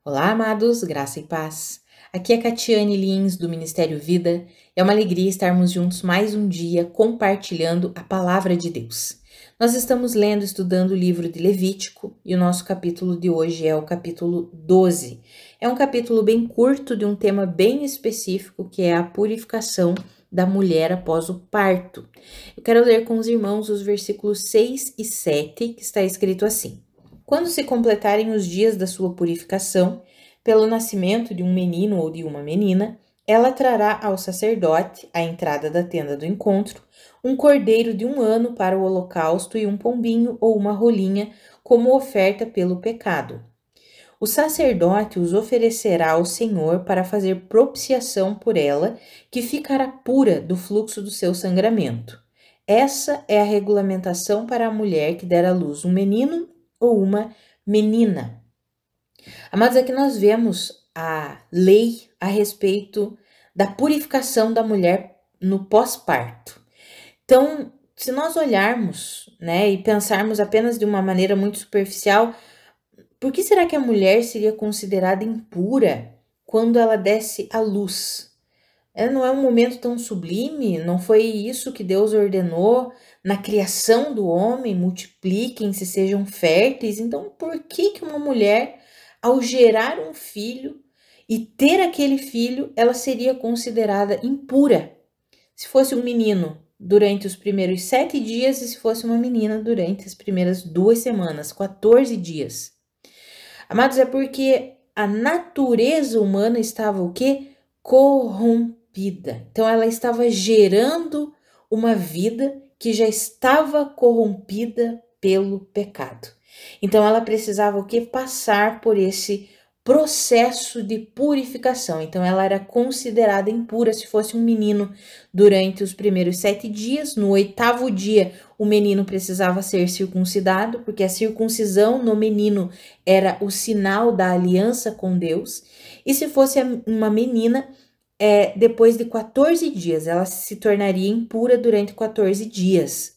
Olá, amados, graça e paz. Aqui é Catiane Lins, do Ministério Vida. É uma alegria estarmos juntos mais um dia compartilhando a palavra de Deus. Nós estamos lendo e estudando o livro de Levítico e o nosso capítulo de hoje é o capítulo 12. É um capítulo bem curto de um tema bem específico que é a purificação da mulher após o parto. Eu quero ler com os irmãos os versículos 6 e 7, que está escrito assim: Quando se completarem os dias da sua purificação, pelo nascimento de um menino ou de uma menina, ela trará ao sacerdote, à entrada da tenda do encontro, um cordeiro de 1 ano para o holocausto e um pombinho ou uma rolinha como oferta pelo pecado. O sacerdote os oferecerá ao Senhor para fazer propiciação por ela, que ficará pura do fluxo do seu sangramento. Essa é a regulamentação para a mulher que der à luz um menino ou uma menina. Amados, aqui nós vemos a lei a respeito da purificação da mulher no pós-parto. Então, se nós olharmos, e pensarmos apenas de uma maneira muito superficial, por que será que a mulher seria considerada impura quando ela desse à luz? Não é um momento tão sublime? Não foi isso que Deus ordenou na criação do homem? Multipliquem-se, sejam férteis. Então, por que uma mulher, ao gerar um filho e ter aquele filho, ela seria considerada impura? Se fosse um menino durante os primeiros 7 dias e se fosse uma menina durante as primeiras 2 semanas, 14 dias. Amados, é porque a natureza humana estava o quê? Corrompida. Então, ela estava gerando uma vida que já estava corrompida pelo pecado. Então, ela precisava o quê? Passar por esse processo de purificação. Então, ela era considerada impura se fosse um menino durante os primeiros 7 dias. No 8º dia, o menino precisava ser circuncidado, porque a circuncisão no menino era o sinal da aliança com Deus. E se fosse uma menina, depois de 14 dias, ela se tornaria impura durante 14 dias.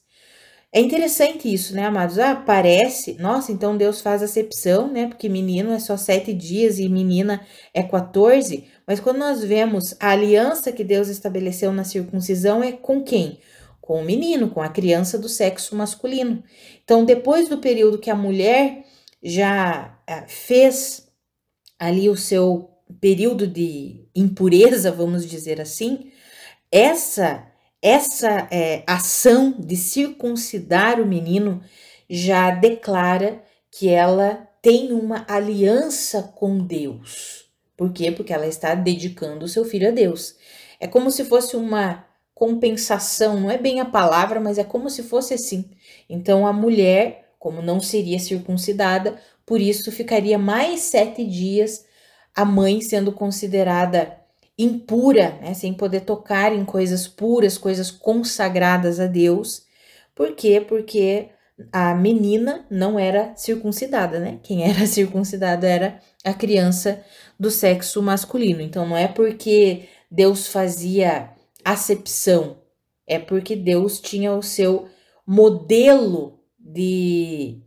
É interessante isso, né, amados? Parece, nossa, então Deus faz acepção, né? Porque menino é só 7 dias e menina é 14. Mas quando nós vemos a aliança que Deus estabeleceu na circuncisão é com quem? Com o menino, com a criança do sexo masculino. Então, depois do período que a mulher já fez ali o seu período de impureza, vamos dizer assim, essa ação de circuncidar o menino já declara que ela tem uma aliança com Deus. Por quê? Porque ela está dedicando o seu filho a Deus. É como se fosse uma compensação, não é bem a palavra, mas é como se fosse assim. Então a mulher, como não seria circuncidada, por isso ficaria mais 7 dias a mãe sendo considerada impura, né, sem poder tocar em coisas puras, coisas consagradas a Deus. Por quê? Porque a menina não era circuncidada, né? Quem era circuncidada era a criança do sexo masculino. Então, não é porque Deus fazia acepção, é porque Deus tinha o seu modelo de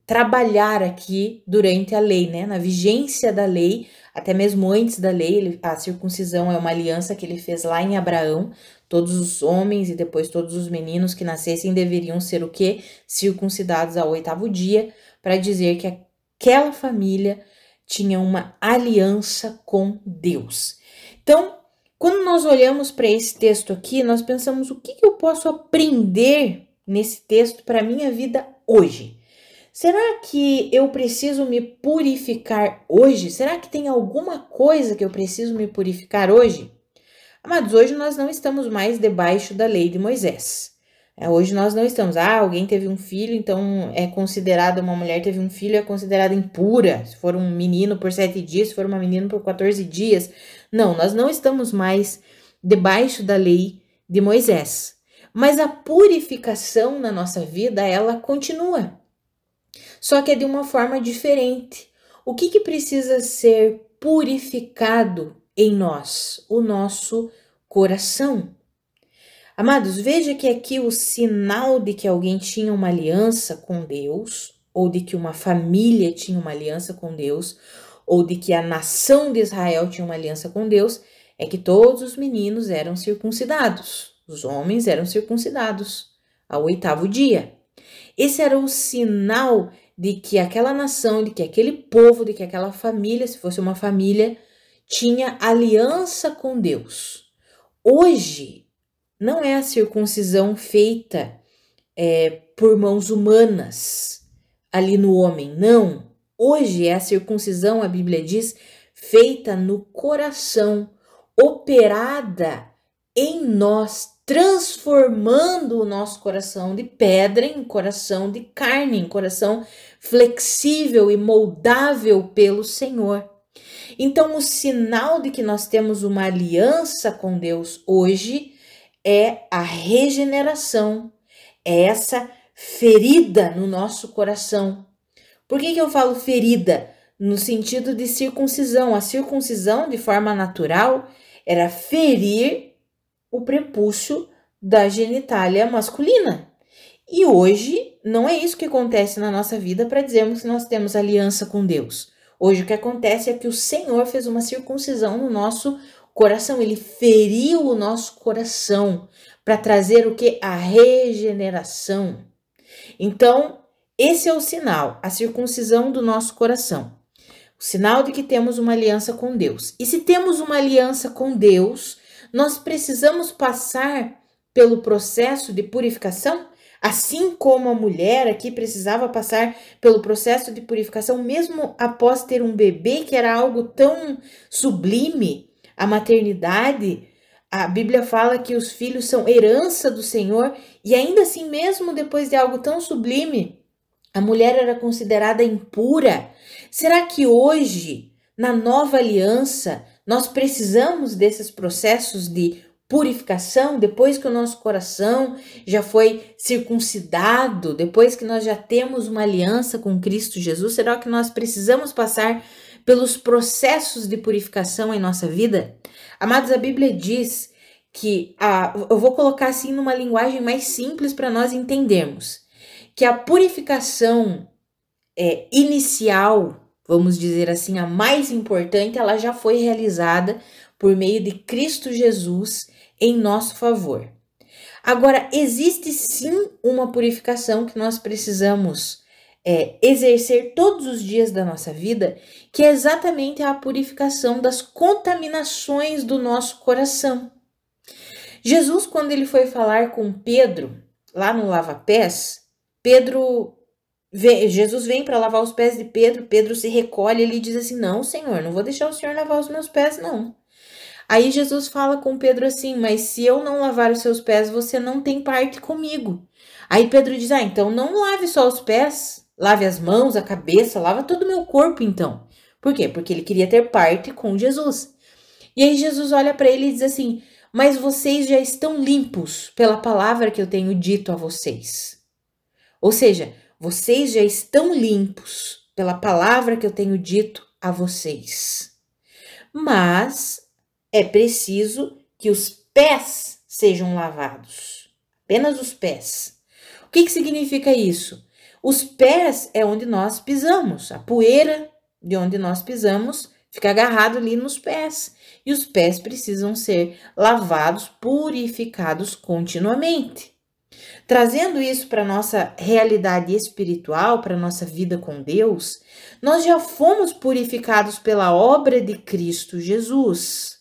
trabalhar aqui durante a lei, né? Na vigência da lei, até mesmo antes da lei, a circuncisão é uma aliança que ele fez lá em Abraão. Todos os homens e depois todos os meninos que nascessem deveriam ser o quê? Circuncidados ao 8º dia, para dizer que aquela família tinha uma aliança com Deus. Então, quando nós olhamos para esse texto aqui, nós pensamos o que eu posso aprender nesse texto para a minha vida hoje? Será que eu preciso me purificar hoje? Será que tem alguma coisa que eu preciso me purificar hoje? Amados, hoje nós não estamos mais debaixo da lei de Moisés. Hoje nós não estamos, alguém teve um filho, então é considerada, uma mulher teve um filho, é considerada impura. Se for um menino por 7 dias, se for uma menina por 14 dias. Não, nós não estamos mais debaixo da lei de Moisés. Mas a purificação na nossa vida, ela continua. Só que é de uma forma diferente. O que precisa ser purificado em nós? O nosso coração. Amados, veja que aqui o sinal de que alguém tinha uma aliança com Deus, ou de que uma família tinha uma aliança com Deus, ou de que a nação de Israel tinha uma aliança com Deus, é que todos os meninos eram circuncidados. Os homens eram circuncidados ao 8º dia. Esse era o sinal de que aquela nação, de que aquele povo, de que aquela família, se fosse uma família, tinha aliança com Deus. Hoje, não é a circuncisão feita por mãos humanas ali no homem, não. Hoje é a circuncisão, a Bíblia diz, feita no coração, operada em nós, transformando o nosso coração de pedra em coração de carne, em coração flexível e moldável pelo Senhor. Então, o sinal de que nós temos uma aliança com Deus hoje é a regeneração, é essa ferida no nosso coração. Por que eu falo ferida? No sentido de circuncisão. A circuncisão, de forma natural, era ferir o prepúcio da genitália masculina. E hoje não é isso que acontece na nossa vida para dizermos que nós temos aliança com Deus. Hoje o que acontece é que o Senhor fez uma circuncisão no nosso coração. Ele feriu o nosso coração para trazer o que? A regeneração. Então, esse é o sinal, a circuncisão do nosso coração. O sinal de que temos uma aliança com Deus. E se temos uma aliança com Deus, nós precisamos passar pelo processo de purificação, assim como a mulher aqui precisava passar pelo processo de purificação, mesmo após ter um bebê, que era algo tão sublime, a maternidade. A Bíblia fala que os filhos são herança do Senhor, e ainda assim, mesmo depois de algo tão sublime, a mulher era considerada impura. Será que hoje, na nova aliança, nós precisamos desses processos de purificação, depois que o nosso coração já foi circuncidado, depois que nós já temos uma aliança com Cristo Jesus? Será que nós precisamos passar pelos processos de purificação em nossa vida? Amados, a Bíblia diz que, eu vou colocar assim numa linguagem mais simples para nós entendermos, que a purificação inicial, vamos dizer assim, a mais importante, ela já foi realizada por meio de Cristo Jesus em nosso favor. Agora, existe sim uma purificação que nós precisamos exercer todos os dias da nossa vida, que é exatamente a purificação das contaminações do nosso coração. Jesus, quando ele foi falar com Pedro, lá no lava-pés, Jesus vem para lavar os pés de Pedro, Pedro se recolhe, ele diz assim, não, Senhor, não vou deixar o Senhor lavar os meus pés, não. Aí Jesus fala com Pedro assim, mas se eu não lavar os seus pés, você não tem parte comigo. Aí Pedro diz, então não lave só os pés, lave as mãos, a cabeça, lava todo o meu corpo então. Por quê? Porque ele queria ter parte com Jesus. E aí Jesus olha para ele e diz assim, mas vocês já estão limpos pela palavra que eu tenho dito a vocês. Ou seja, vocês já estão limpos pela palavra que eu tenho dito a vocês. Mas é preciso que os pés sejam lavados. Apenas os pés. O que significa isso? Os pés é onde nós pisamos. A poeira de onde nós pisamos fica agarrado ali nos pés. E os pés precisam ser lavados, purificados continuamente. Trazendo isso para a nossa realidade espiritual, para a nossa vida com Deus, nós já fomos purificados pela obra de Cristo Jesus.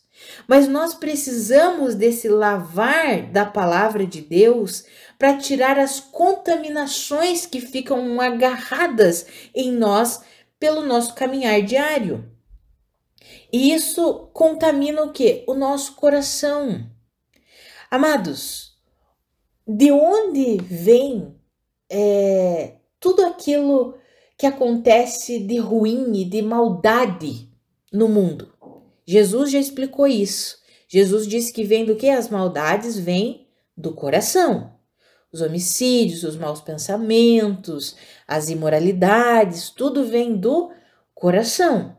Mas nós precisamos desse lavar da palavra de Deus para tirar as contaminações que ficam agarradas em nós pelo nosso caminhar diário. E isso contamina o quê? O nosso coração. Amados, de onde vem tudo aquilo que acontece de ruim e de maldade no mundo? Jesus já explicou isso. Jesus disse que vem do que? As maldades vêm do coração. Os homicídios, os maus pensamentos, as imoralidades, tudo vem do coração.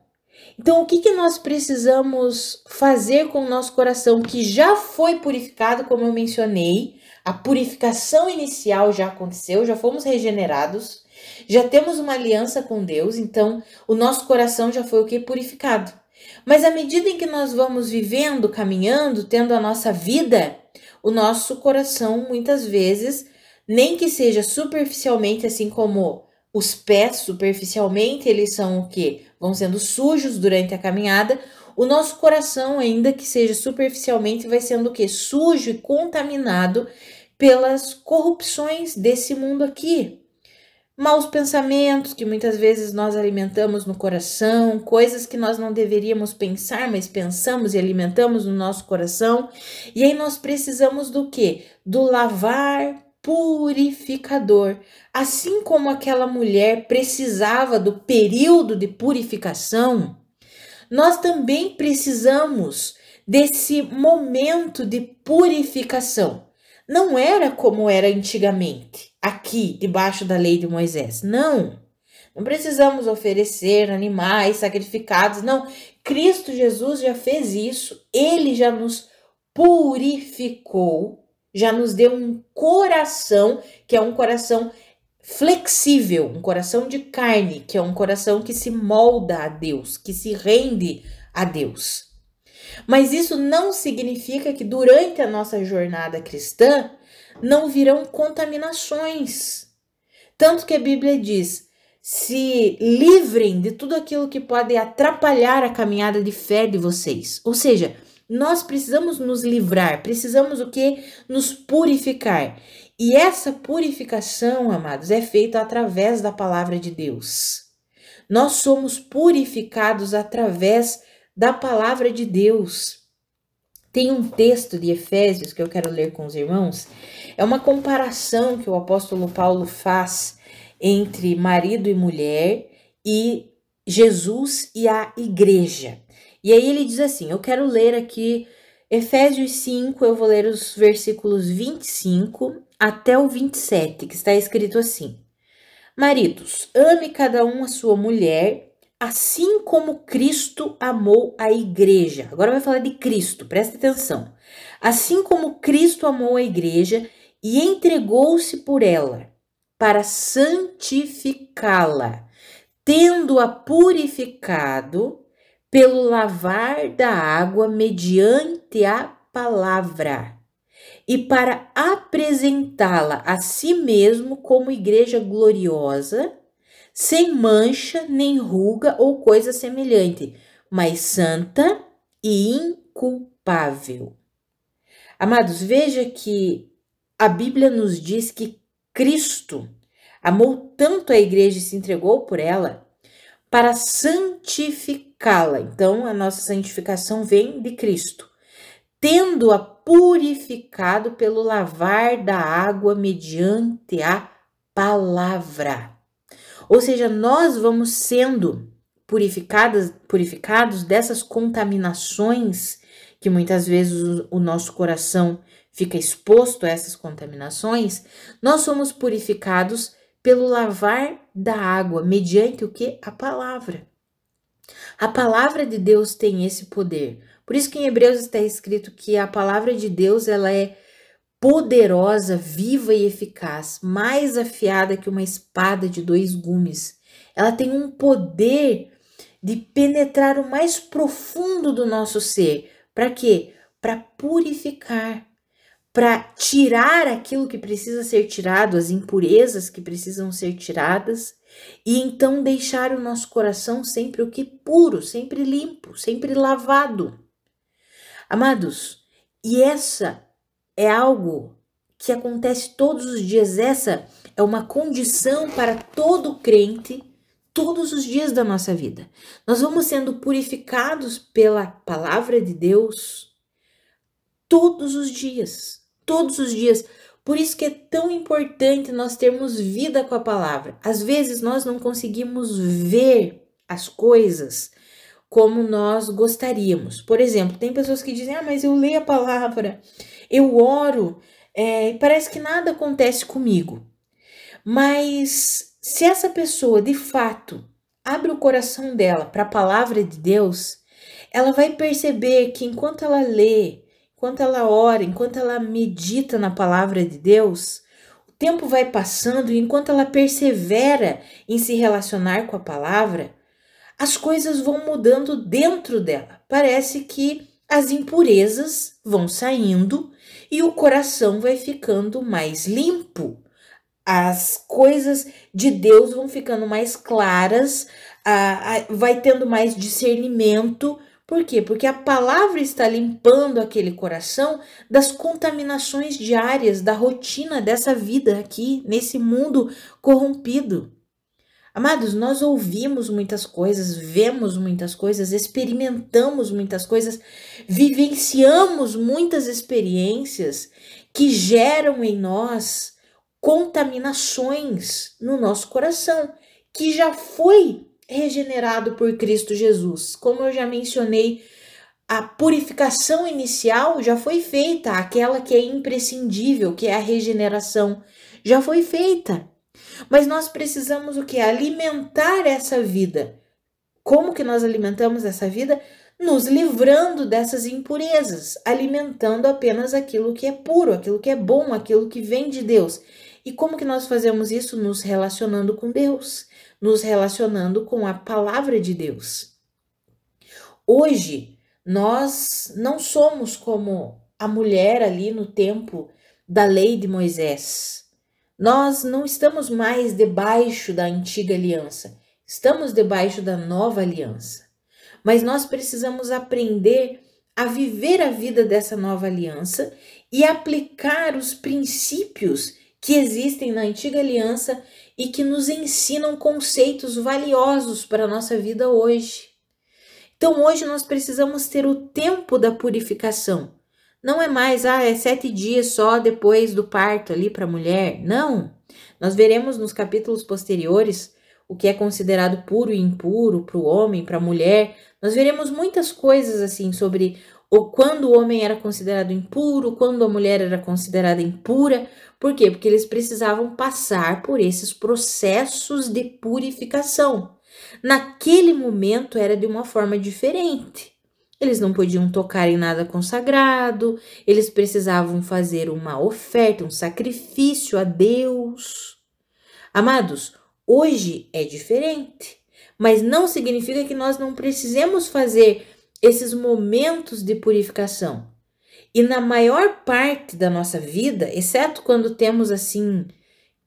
Então, o que nós precisamos fazer com o nosso coração que já foi purificado, como eu mencionei? A purificação inicial já aconteceu, já fomos regenerados. Já temos uma aliança com Deus, então o nosso coração já foi o que? Purificado. Mas à medida em que nós vamos vivendo, caminhando, tendo a nossa vida, o nosso coração muitas vezes, nem que seja superficialmente, assim como os pés superficialmente, eles são o quê? Vão sendo sujos durante a caminhada. O nosso coração, ainda que seja superficialmente, vai sendo o quê? Sujo e contaminado pelas corrupções desse mundo aqui. Maus pensamentos que muitas vezes nós alimentamos no coração, coisas que nós não deveríamos pensar, mas pensamos e alimentamos no nosso coração. E aí nós precisamos do quê? Do lavar purificador. Assim como aquela mulher precisava do período de purificação, nós também precisamos desse momento de purificação. Não era como era antigamente, aqui, debaixo da lei de Moisés. Não. Não precisamos oferecer animais sacrificados, não. Cristo Jesus já fez isso. Ele já nos purificou, já nos deu um coração, que é um coração flexível, um coração de carne, que é um coração que se molda a Deus, que se rende a Deus. Mas isso não significa que durante a nossa jornada cristã não virão contaminações. Tanto que a Bíblia diz: se livrem de tudo aquilo que pode atrapalhar a caminhada de fé de vocês. Ou seja, nós precisamos nos livrar, precisamos o quê? Nos purificar. E essa purificação, amados, é feita através da palavra de Deus. Nós somos purificados através da palavra de Deus. Tem um texto de Efésios que eu quero ler com os irmãos. É uma comparação que o apóstolo Paulo faz entre marido e mulher e Jesus e a igreja. E aí ele diz assim, eu quero ler aqui Efésios 5, eu vou ler os versículos 25 até o 27, que está escrito assim: maridos, ame cada um a sua mulher, assim como Cristo amou a igreja. Agora vai falar de Cristo, presta atenção. Assim como Cristo amou a igreja e entregou-se por ela, para santificá-la, tendo-a purificado pelo lavar da água mediante a palavra, e para apresentá-la a si mesmo como igreja gloriosa, sem mancha, nem ruga ou coisa semelhante, mas santa e inculpável. Amados, veja que a Bíblia nos diz que Cristo amou tanto a igreja e se entregou por ela para santificá-la. Então, a nossa santificação vem de Cristo, tendo-a purificado pelo lavar da água mediante a palavra. Ou seja, nós vamos sendo purificados dessas contaminações que muitas vezes o nosso coração fica exposto a essas contaminações. Nós somos purificados pelo lavar da água, mediante o que? A palavra. A palavra de Deus tem esse poder. Por isso que em Hebreus está escrito que a palavra de Deus ela é poderosa, viva e eficaz, mais afiada que uma espada de 2 gumes. Ela tem um poder de penetrar o mais profundo do nosso ser. Para quê? Para purificar, para tirar aquilo que precisa ser tirado, as impurezas que precisam ser tiradas, e então deixar o nosso coração sempre o que? Puro, sempre limpo, sempre lavado. Amados, e essa é algo que acontece todos os dias. Essa é uma condição para todo crente, todos os dias da nossa vida. Nós vamos sendo purificados pela palavra de Deus todos os dias. Todos os dias. Por isso que é tão importante nós termos vida com a palavra. Às vezes nós não conseguimos ver as coisas como nós gostaríamos. Por exemplo, tem pessoas que dizem, mas eu leio a palavra, eu oro, parece que nada acontece comigo. Mas se essa pessoa, de fato, abre o coração dela para a palavra de Deus, ela vai perceber que enquanto ela lê, enquanto ela ora, enquanto ela medita na palavra de Deus, o tempo vai passando e enquanto ela persevera em se relacionar com a palavra, as coisas vão mudando dentro dela. Parece que as impurezas vão saindo e o coração vai ficando mais limpo. As coisas de Deus vão ficando mais claras, vai tendo mais discernimento. Por quê? Porque a palavra está limpando aquele coração das contaminações diárias, da rotina dessa vida aqui, nesse mundo corrompido. Amados, nós ouvimos muitas coisas, vemos muitas coisas, experimentamos muitas coisas, vivenciamos muitas experiências que geram em nós contaminações no nosso coração, que já foi regenerado por Cristo Jesus. Como eu já mencionei, a purificação inicial já foi feita, aquela que é imprescindível, que é a regeneração, já foi feita. Mas nós precisamos o quê? Alimentar essa vida. Como que nós alimentamos essa vida? Nos livrando dessas impurezas, alimentando apenas aquilo que é puro, aquilo que é bom, aquilo que vem de Deus. E como que nós fazemos isso? Nos relacionando com Deus, nos relacionando com a palavra de Deus. Hoje, nós não somos como a mulher ali no tempo da lei de Moisés. Nós não estamos mais debaixo da antiga aliança, estamos debaixo da nova aliança. Mas nós precisamos aprender a viver a vida dessa nova aliança e aplicar os princípios que existem na antiga aliança e que nos ensinam conceitos valiosos para a nossa vida hoje. Então hoje nós precisamos ter o tempo da purificação. Não é mais, é 7 dias só depois do parto ali para a mulher. Não. Nós veremos nos capítulos posteriores o que é considerado puro e impuro para o homem, para a mulher. Nós veremos muitas coisas assim sobre quando o homem era considerado impuro, quando a mulher era considerada impura. Por quê? Porque eles precisavam passar por esses processos de purificação. Naquele momento era de uma forma diferente. Eles não podiam tocar em nada consagrado, eles precisavam fazer uma oferta, um sacrifício a Deus. Amados, hoje é diferente, mas não significa que nós não precisemos fazer esses momentos de purificação. E na maior parte da nossa vida, exceto quando temos assim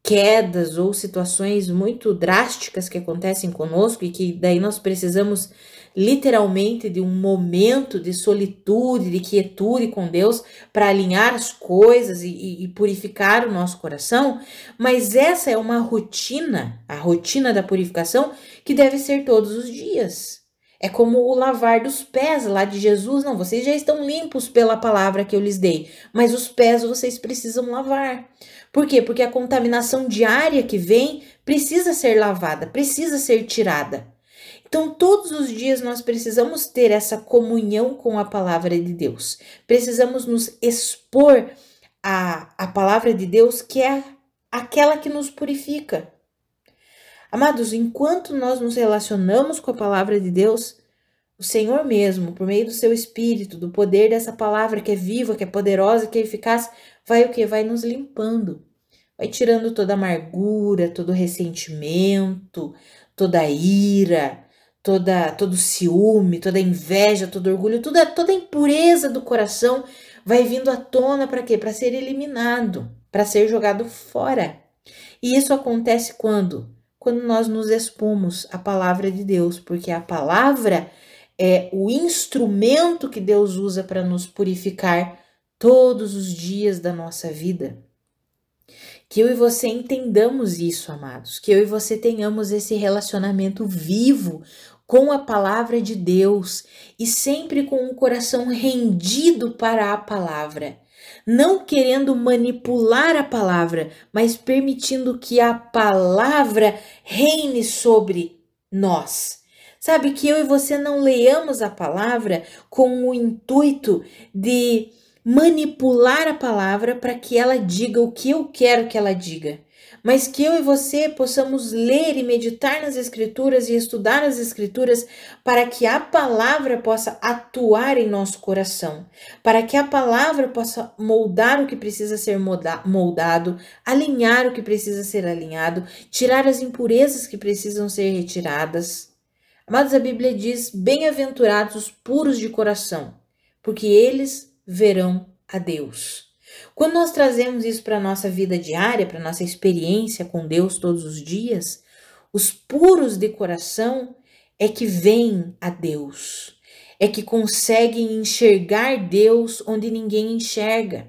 quedas ou situações muito drásticas que acontecem conosco e que daí nós precisamos literalmente de um momento de solitude, de quietude com Deus para alinhar as coisas e purificar o nosso coração, mas essa é uma rotina, a rotina da purificação que deve ser todos os dias. É como o lavar dos pés lá de Jesus. Não, vocês já estão limpos pela palavra que eu lhes dei, mas os pés vocês precisam lavar. Por quê? Porque a contaminação diária que vem precisa ser lavada, precisa ser tirada. Então, todos os dias nós precisamos ter essa comunhão com a palavra de Deus. Precisamos nos expor à palavra de Deus, que é aquela que nos purifica. Amados, enquanto nós nos relacionamos com a palavra de Deus, o Senhor mesmo, por meio do seu Espírito, do poder dessa palavra que é viva, que é poderosa, que é eficaz, vai o quê? Vai nos limpando. Vai tirando toda amargura, todo ressentimento, toda ira, todo ciúme, toda inveja, todo orgulho, toda impureza do coração vai vindo à tona para quê? Para ser eliminado, para ser jogado fora. E isso acontece quando? Quando nós nos expomos à palavra de Deus, porque a palavra é o instrumento que Deus usa para nos purificar todos os dias da nossa vida. Que eu e você entendamos isso, amados, que eu e você tenhamos esse relacionamento vivo com a palavra de Deus e sempre com o coração rendido para a palavra, não querendo manipular a palavra, mas permitindo que a palavra reine sobre nós. Sabe, que eu e você não leiamos a palavra com o intuito de manipular a palavra para que ela diga o que eu quero que ela diga, mas que eu e você possamos ler e meditar nas Escrituras e estudar as Escrituras para que a palavra possa atuar em nosso coração, para que a palavra possa moldar o que precisa ser moldado, alinhar o que precisa ser alinhado, tirar as impurezas que precisam ser retiradas. Amados, a Bíblia diz: bem-aventurados os puros de coração, porque eles verão a Deus. Quando nós trazemos isso para a nossa vida diária, para a nossa experiência com Deus todos os dias, os puros de coração é que veem a Deus, é que conseguem enxergar Deus onde ninguém enxerga,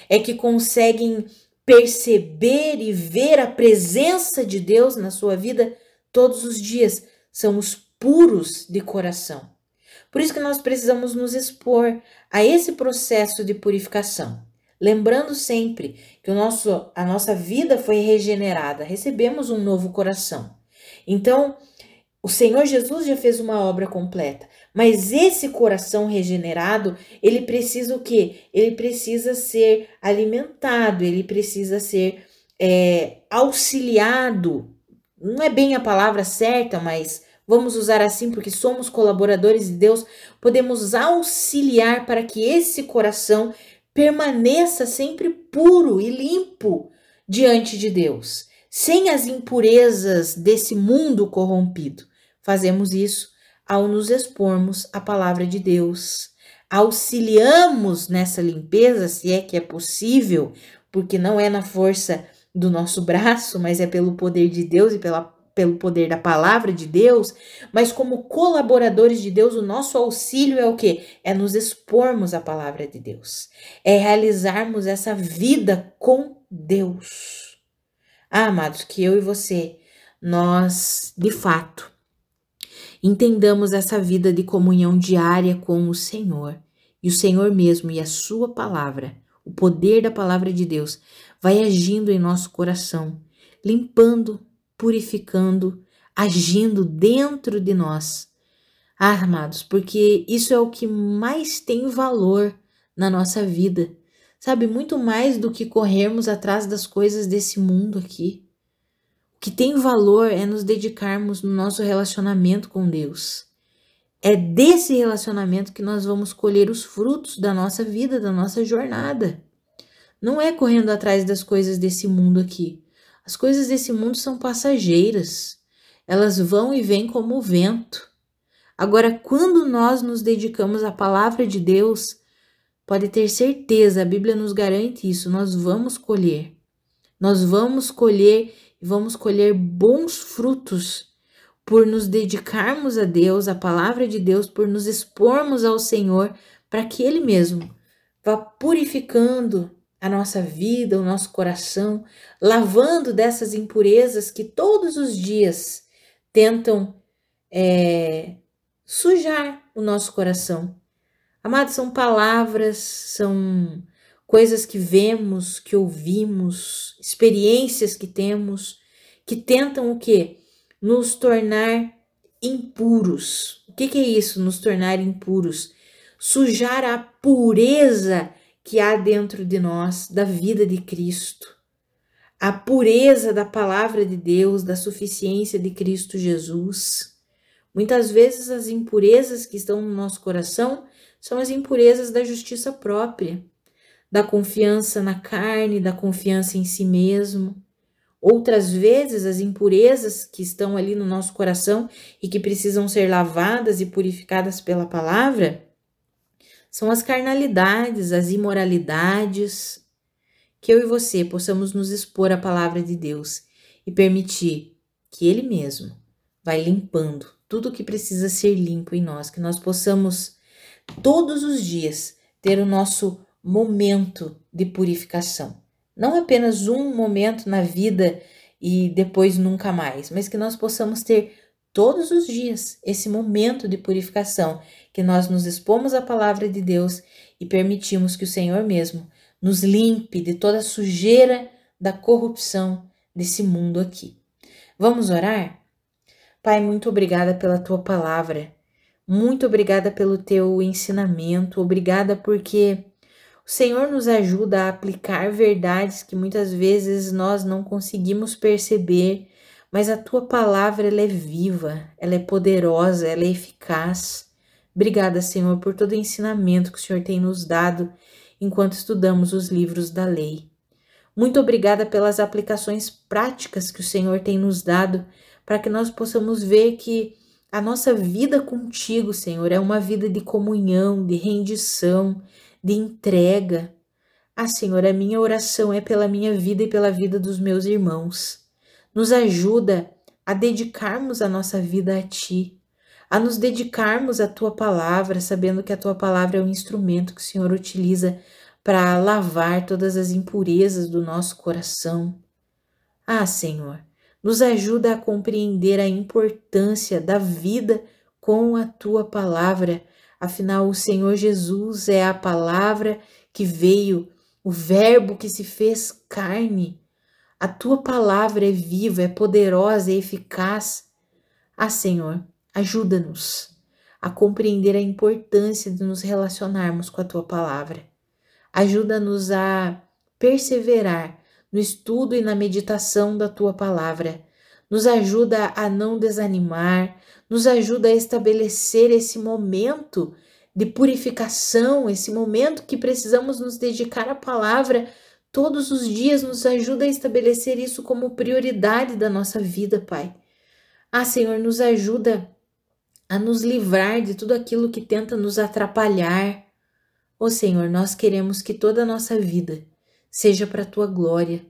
é que conseguem perceber e ver a presença de Deus na sua vida todos os dias. São os puros de coração. Por isso que nós precisamos nos expor a esse processo de purificação. Lembrando sempre que a nossa vida foi regenerada, recebemos um novo coração. Então, o Senhor Jesus já fez uma obra completa, mas esse coração regenerado, ele precisa o quê? Ele precisa ser alimentado, ele precisa ser auxiliado. Não é bem a palavra certa, mas vamos usar assim porque somos colaboradores de Deus, podemos auxiliar para que esse coração permaneça sempre puro e limpo diante de Deus, sem as impurezas desse mundo corrompido. Fazemos isso ao nos expormos à palavra de Deus. Auxiliamos nessa limpeza, se é que é possível, porque não é na força do nosso braço, mas é pelo poder de Deus e pelo poder da palavra de Deus, mas como colaboradores de Deus, o nosso auxílio é o quê? É nos expormos à palavra de Deus, é realizarmos essa vida com Deus. Amados, que eu e você, nós, de fato, entendamos essa vida de comunhão diária com o Senhor, e o Senhor mesmo e a sua palavra, o poder da palavra de Deus, vai agindo em nosso coração, limpando, purificando, agindo dentro de nós. Amados, porque isso é o que mais tem valor na nossa vida. Sabe, muito mais do que corrermos atrás das coisas desse mundo aqui. O que tem valor é nos dedicarmos no nosso relacionamento com Deus. É desse relacionamento que nós vamos colher os frutos da nossa vida, da nossa jornada. Não é correndo atrás das coisas desse mundo aqui. As coisas desse mundo são passageiras, elas vão e vêm como o vento. Agora, quando nós nos dedicamos à palavra de Deus, pode ter certeza, a Bíblia nos garante isso, nós vamos colher. Nós vamos colher e vamos colher bons frutos por nos dedicarmos a Deus, à palavra de Deus, por nos expormos ao Senhor, para que Ele mesmo vá purificando a nossa vida, o nosso coração, lavando dessas impurezas que todos os dias tentam sujar o nosso coração. Amados, são palavras, são coisas que vemos, que ouvimos, experiências que temos, que tentam o quê? Nos tornar impuros. O que é isso, nos tornar impuros? Sujar a pureza que há dentro de nós, da vida de Cristo, a pureza da palavra de Deus, da suficiência de Cristo Jesus. Muitas vezes as impurezas que estão no nosso coração são as impurezas da justiça própria, da confiança na carne, da confiança em si mesmo. Outras vezes as impurezas que estão ali no nosso coração e que precisam ser lavadas e purificadas pela palavra são as carnalidades, as imoralidades. Que eu e você possamos nos expor à palavra de Deus e permitir que Ele mesmo vai limpando tudo o que precisa ser limpo em nós, que nós possamos todos os dias ter o nosso momento de purificação. Não apenas um momento na vida e depois nunca mais, mas que nós possamos ter todos os dias esse momento de purificação, que nós nos expomos à palavra de Deus e permitimos que o Senhor mesmo nos limpe de toda a sujeira da corrupção desse mundo aqui. Vamos orar? Pai, muito obrigada pela tua palavra, muito obrigada pelo teu ensinamento, obrigada porque O Senhor nos ajuda a aplicar verdades que muitas vezes nós não conseguimos perceber, mas a tua palavra ela é viva, ela é poderosa, ela é eficaz. Obrigada, Senhor, por todo o ensinamento que o Senhor tem nos dado enquanto estudamos os livros da lei. Muito obrigada pelas aplicações práticas que o Senhor tem nos dado para que nós possamos ver que a nossa vida contigo, Senhor, é uma vida de comunhão, de rendição, de entrega. Senhor, a minha oração é pela minha vida e pela vida dos meus irmãos. Nos ajuda a dedicarmos a nossa vida a Ti, a nos dedicarmos à Tua palavra, sabendo que a Tua palavra é um instrumento que o Senhor utiliza para lavar todas as impurezas do nosso coração. Senhor, nos ajuda a compreender a importância da vida com a Tua palavra. Afinal, o Senhor Jesus é a palavra que veio, o Verbo que se fez carne. A Tua palavra é viva, é poderosa, é eficaz. Senhor, ajuda-nos a compreender a importância de nos relacionarmos com a Tua palavra. Ajuda-nos a perseverar no estudo e na meditação da Tua palavra. Nos ajuda a não desanimar, nos ajuda a estabelecer esse momento de purificação, esse momento que precisamos nos dedicar à palavra todos os dias, nos ajuda a estabelecer isso como prioridade da nossa vida, Pai. Senhor, nos ajuda a nos livrar de tudo aquilo que tenta nos atrapalhar. Senhor, nós queremos que toda a nossa vida seja para a Tua glória.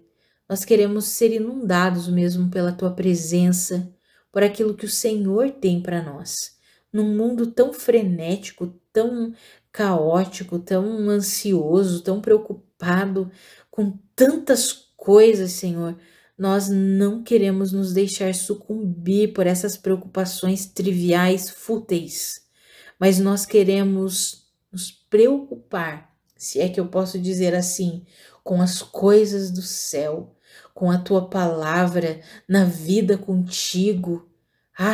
Nós queremos ser inundados mesmo pela Tua presença, por aquilo que o Senhor tem para nós. Num mundo tão frenético, tão caótico, tão ansioso, tão preocupado, com tantas coisas, Senhor, nós não queremos nos deixar sucumbir por essas preocupações triviais, fúteis, mas nós queremos nos preocupar, se é que eu posso dizer assim, com as coisas do céu, com a Tua palavra, na vida contigo.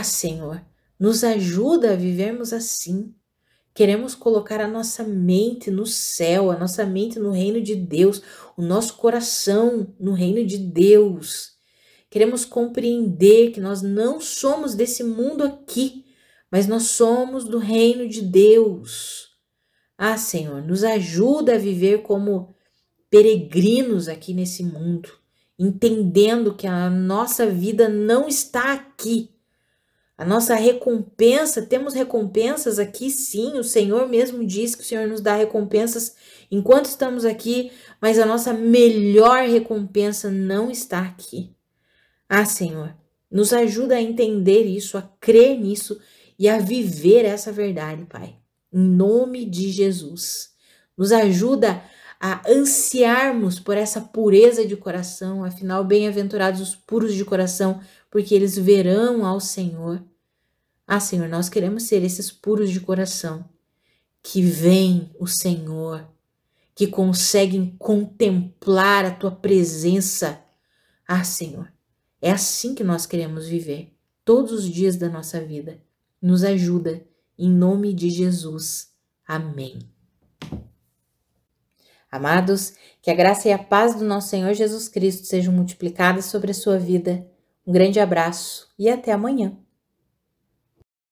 Senhor, nos ajuda a vivermos assim. Queremos colocar a nossa mente no céu, a nossa mente no reino de Deus, o nosso coração no reino de Deus. Queremos compreender que nós não somos desse mundo aqui, mas nós somos do reino de Deus. Senhor, nos ajuda a viver como peregrinos aqui nesse mundo, entendendo que a nossa vida não está aqui. A nossa recompensa, temos recompensas aqui sim, o Senhor mesmo diz que o Senhor nos dá recompensas enquanto estamos aqui, mas a nossa melhor recompensa não está aqui. Senhor, nos ajuda a entender isso, a crer nisso e a viver essa verdade, Pai. Em nome de Jesus, nos ajuda a ansiarmos por essa pureza de coração, afinal, bem-aventurados os puros de coração, porque eles verão ao Senhor. Senhor, nós queremos ser esses puros de coração, que veem o Senhor, que conseguem contemplar a Tua presença. Senhor, é assim que nós queremos viver, todos os dias da nossa vida. Nos ajuda. Em nome de Jesus. Amém. Amados, que a graça e a paz do nosso Senhor Jesus Cristo sejam multiplicadas sobre a sua vida. Um grande abraço e até amanhã.